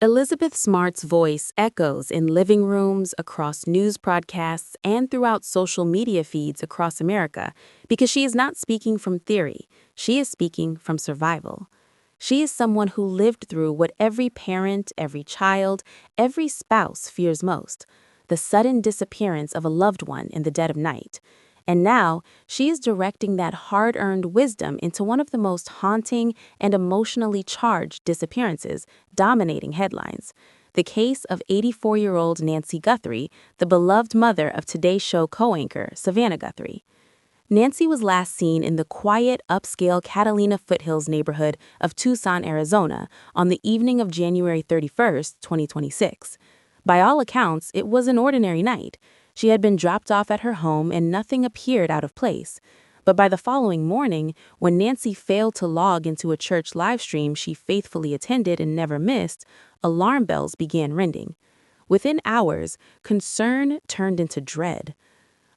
Elizabeth Smart's voice echoes in living rooms, across news broadcasts, and throughout social media feeds across America because she is not speaking from theory, she is speaking from survival. She is someone who lived through what every parent, every child, every spouse fears most: the sudden disappearance of a loved one in the dead of night. And now, she is directing that hard-earned wisdom into one of the most haunting and emotionally charged disappearances dominating headlines: the case of 84-year-old Nancy Guthrie, the beloved mother of Today Show co-anchor Savannah Guthrie. Nancy was last seen in the quiet, upscale Catalina Foothills neighborhood of Tucson, Arizona, on the evening of January 31st, 2026. By all accounts, it was an ordinary night. She had been dropped off at her home and nothing appeared out of place. But by the following morning, when Nancy failed to log into a church livestream she faithfully attended and never missed, alarm bells began ringing. Within hours, concern turned into dread.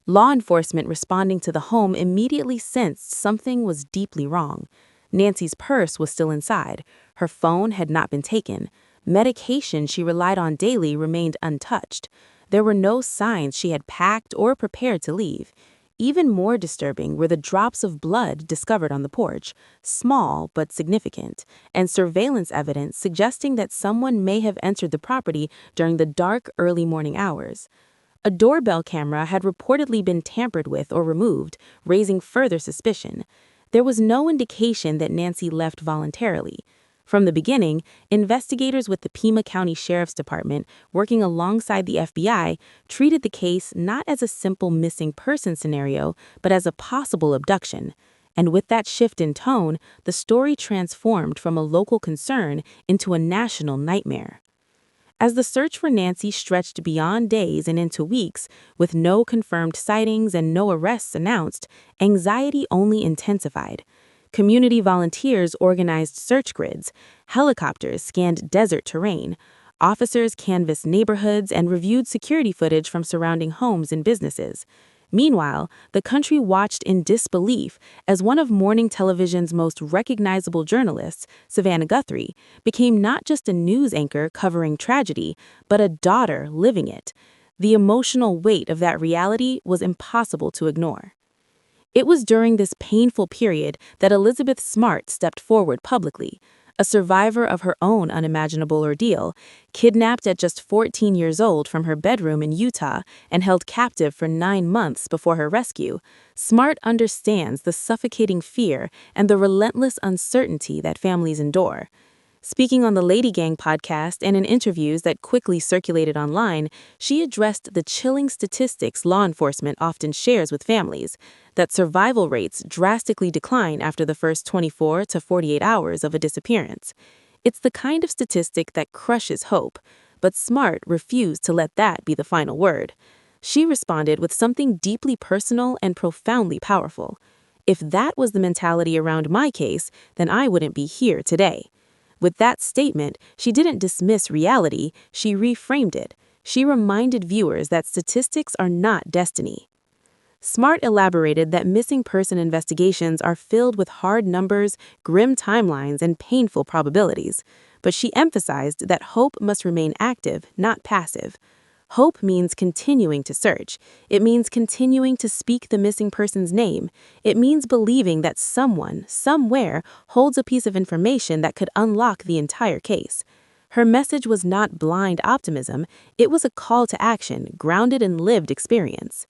Law enforcement responding to the home immediately sensed something was deeply wrong. Nancy's purse was still inside. Her phone had not been taken. Medication she relied on daily remained untouched. There were no signs she had packed or prepared to leave. Even more disturbing were the drops of blood discovered on the porch, small but significant, and surveillance evidence suggesting that someone may have entered the property during the dark, early morning hours. A doorbell camera had reportedly been tampered with or removed, raising further suspicion. There was no indication that Nancy left voluntarily. From the beginning, investigators with the Pima County Sheriff's Department, working alongside the FBI, treated the case not as a simple missing person scenario, but as a possible abduction. And with that shift in tone, the story transformed from a local concern into a national nightmare. As the search for Nancy stretched beyond days and into weeks, with no confirmed sightings and no arrests announced, anxiety only intensified. Community volunteers organized search grids, helicopters scanned desert terrain, officers canvassed neighborhoods and reviewed security footage from surrounding homes and businesses. Meanwhile, the country watched in disbelief as one of morning television's most recognizable journalists, Savannah Guthrie, became not just a news anchor covering tragedy, but a daughter living it. The emotional weight of that reality was impossible to ignore. It was during this painful period that Elizabeth Smart stepped forward publicly. A survivor of her own unimaginable ordeal, kidnapped at just 14 years old from her bedroom in Utah and held captive for 9 months before her rescue, Smart understands the suffocating fear and the relentless uncertainty that families endure. Speaking on the Lady Gang podcast and in interviews that quickly circulated online, she addressed the chilling statistics law enforcement often shares with families: that survival rates drastically decline after the first 24 to 48 hours of a disappearance. It's the kind of statistic that crushes hope, but Smart refused to let that be the final word. She responded with something deeply personal and profoundly powerful. If that was the mentality around my case, then I wouldn't be here today. With that statement, she didn't dismiss reality, she reframed it. She reminded viewers that statistics are not destiny. Smart elaborated that missing person investigations are filled with hard numbers, grim timelines, and painful probabilities. But she emphasized that hope must remain active, not passive. Hope means continuing to search. It means continuing to speak the missing person's name. It means believing that someone, somewhere, holds a piece of information that could unlock the entire case. Her message was not blind optimism, it was a call to action grounded in lived experience.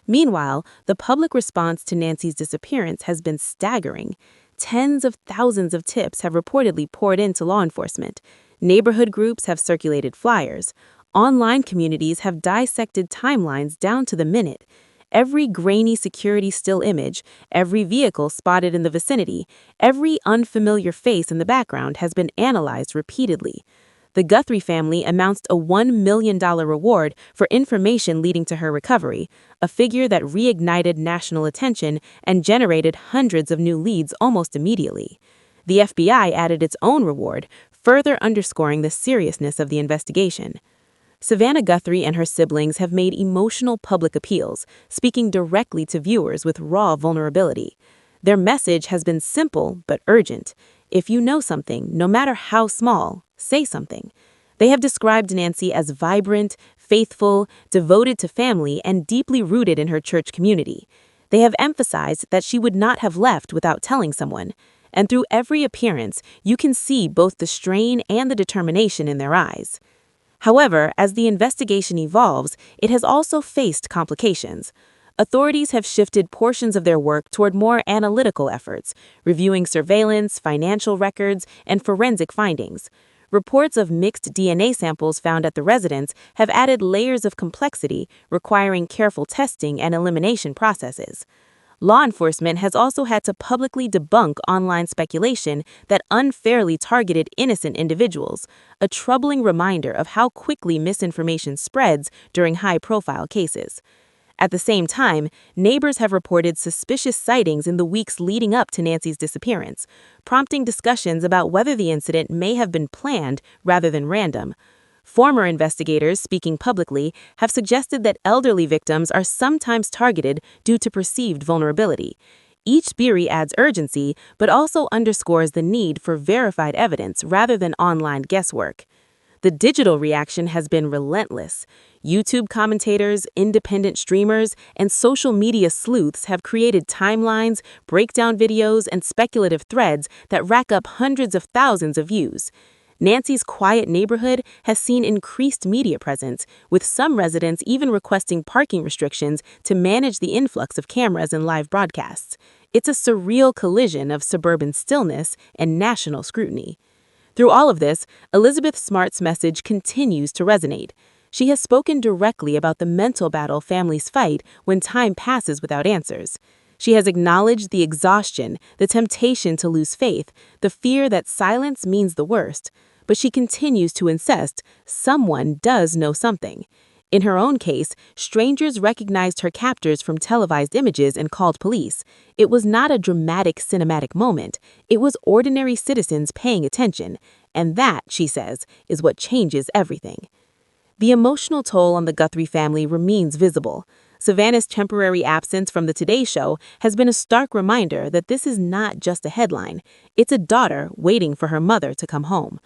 Meanwhile, the public response to Nancy's disappearance has been staggering. Tens of thousands of tips have reportedly poured into law enforcement. Neighborhood groups have circulated flyers. Online communities have dissected timelines down to the minute. Every grainy security still image, every vehicle spotted in the vicinity, every unfamiliar face in the background has been analyzed repeatedly. The Guthrie family announced a $1 million reward for information leading to her recovery, a figure that reignited national attention and generated hundreds of new leads almost immediately. The FBI added its own reward, further underscoring the seriousness of the investigation. Savannah Guthrie and her siblings have made emotional public appeals, speaking directly to viewers with raw vulnerability. Their message has been simple but urgent. If you know something, no matter how small, say something. They have described Nancy as vibrant, faithful, devoted to family, and deeply rooted in her church community. They have emphasized that she would not have left without telling someone. And through every appearance, you can see both the strain and the determination in their eyes. However, as the investigation evolves, it has also faced complications. Authorities have shifted portions of their work toward more analytical efforts, reviewing surveillance, financial records, and forensic findings. Reports of mixed DNA samples found at the residence have added layers of complexity, requiring careful testing and elimination processes. Law enforcement has also had to publicly debunk online speculation that unfairly targeted innocent individuals, a troubling reminder of how quickly misinformation spreads during high-profile cases. At the same time, neighbors have reported suspicious sightings in the weeks leading up to Nancy's disappearance, prompting discussions about whether the incident may have been planned rather than random. Former investigators, speaking publicly, have suggested that elderly victims are sometimes targeted due to perceived vulnerability. Each theory adds urgency, but also underscores the need for verified evidence rather than online guesswork. The digital reaction has been relentless. YouTube commentators, independent streamers, and social media sleuths have created timelines, breakdown videos, and speculative threads that rack up hundreds of thousands of views. Nancy's quiet neighborhood has seen increased media presence, with some residents even requesting parking restrictions to manage the influx of cameras and live broadcasts. It's a surreal collision of suburban stillness and national scrutiny. Through all of this, Elizabeth Smart's message continues to resonate. She has spoken directly about the mental battle families fight when time passes without answers. She has acknowledged the exhaustion, the temptation to lose faith, the fear that silence means the worst. But she continues to insist someone does know something. In her own case, strangers recognized her captors from televised images and called police. It was not a dramatic cinematic moment. It was ordinary citizens paying attention. And that, she says, is what changes everything. The emotional toll on the Guthrie family remains visible. Savannah's temporary absence from the Today Show has been a stark reminder that this is not just a headline. It's a daughter waiting for her mother to come home.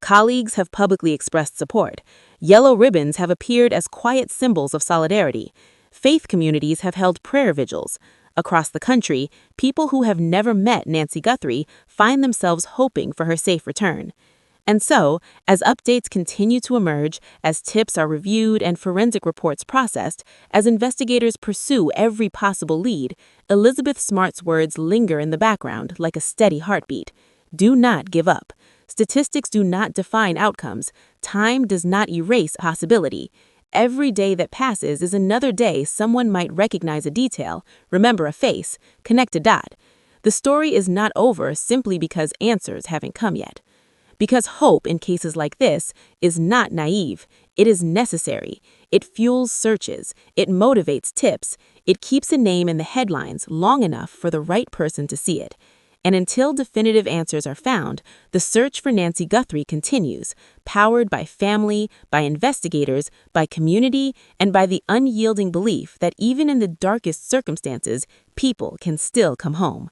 Colleagues have publicly expressed support. Yellow ribbons have appeared as quiet symbols of solidarity. Faith communities have held prayer vigils. Across the country, people who have never met Nancy Guthrie find themselves hoping for her safe return. And so, as updates continue to emerge, as tips are reviewed and forensic reports processed, as investigators pursue every possible lead, Elizabeth Smart's words linger in the background like a steady heartbeat. Do not give up. Statistics do not define outcomes. Time does not erase possibility. Every day that passes is another day someone might recognize a detail, remember a face, connect a dot. The story is not over simply because answers haven't come yet. Because hope in cases like this is not naive. It is necessary. It fuels searches. It motivates tips. It keeps a name in the headlines long enough for the right person to see it. And until definitive answers are found, the search for Nancy Guthrie continues, powered by family, by investigators, by community, and by the unyielding belief that even in the darkest circumstances, people can still come home.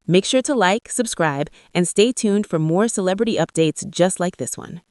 Make sure to like, subscribe, and stay tuned for more celebrity updates just like this one.